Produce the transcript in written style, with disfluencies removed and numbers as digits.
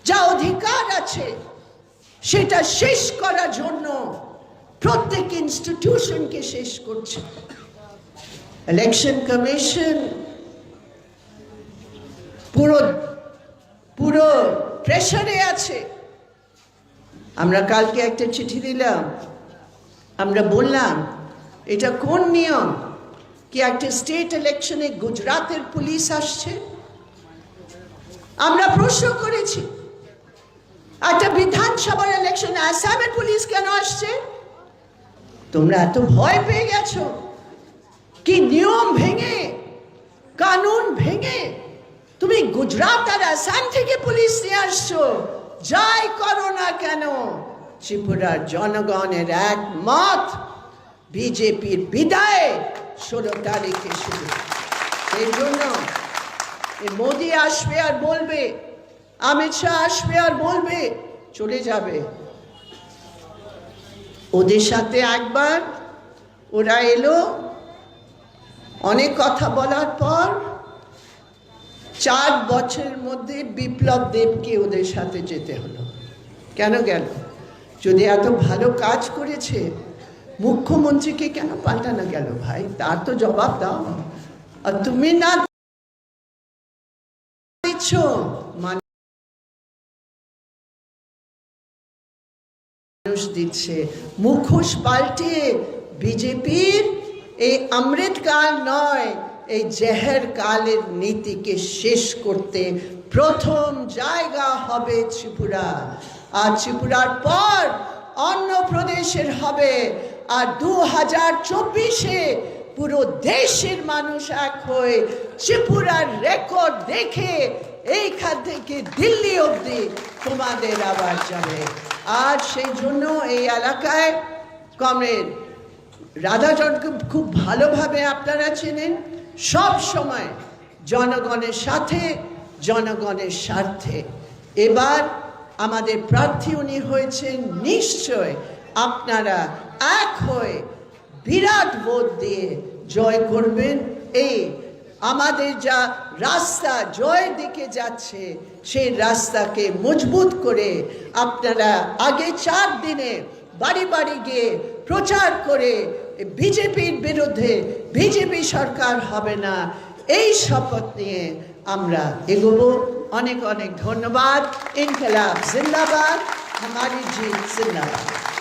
যা অধিকার আছে সেটা শেষ করার জন্য প্রত্যেক ইনস্টিটিউশনকে শেষ করছে। ইলেকশন কমিশন পুরো প্রেসারে আছে। আমরা কালকে একটা চিঠি দিলাম, আমরা বললাম এটা কোন নিয়ম কি একটা স্টেট ইলেকশনে গুজরাটের পুলিশ আসছে? আমরা প্রশ্ন করেছি একটা বিধানসভার ইলেকশনে আসামের পুলিশ কেন আসছে? তোমরা এত ভয় পেয়ে গেছো কি নিয়ম ভেঙে, কানুন ভেঙে তুমি গুজরাট আর আসাম থেকে পুলিশ নিয়ে আসছো? যাই করো না কেন, ত্রিপুরার জনগণের একমত বিজেপির বিদায় 16 তারিখে শুরু। এই জন্য মোদি আসবে আর বলবে, অমিত শাহ আসবে আর বলবে, চলে যাবে। ওদের সাথে একবার ওরা এলো, অনেক কথা বলার পর 4 বছরের মধ্যে বিপ্লব দেবকে ওদের সাথে যেতে হলো। কেন গেল? যদি এত ভালো কাজ করেছে মুখ্যমন্ত্রীকে কেন পাল্টানো গেল? ভাই, তার তো জবাব দাও। আর তুমি না দিচ্ছ, মানুষ দিচ্ছে। মুখোশ পাল্টে বিজেপির এই অমৃতকাল নয়, এই জেহের কালের নীতিকে শেষ করতে প্রথম জায়গা হবে ত্রিপুরা। আর ত্রিপুরার পর অন্ধ্রপ্রদেশের হবে। আর 2024-এ পুরো দেশের মানুষ এক হয়ে ত্রিপুরার রেকর্ড দেখে এইখান থেকে দিল্লি অবধি তোমাদের আবার যাবে। আর সেই জন্য এই এলাকায় কমরেড রাধাচরণকে খুব ভালোভাবে আপনারা চেনেন। সব সময় জনগণের সাথে, জনগণের স্বার্থে। এবার আমাদের প্রার্থী উনি হয়েছেন, নিশ্চয় আপনারা এক হয়ে বিরাট ভোট দিয়ে জয় করবেন। এই আমাদের যা রাস্তা জয়ের দিকে যাচ্ছে সেই রাস্তাকে মজবুত করে আপনারা আগে 4 দিনে বাড়ি বাড়ি গিয়ে প্রচার করে বিজেপির বিরুদ্ধে, বিজেপি সরকার হবে না, এই শপথ নিয়ে আমরা এগোবো। অনেক অনেক ধন্যবাদ। ইনকলাব জিন্দাবাদ, हमारी जीत जिंदाबाद।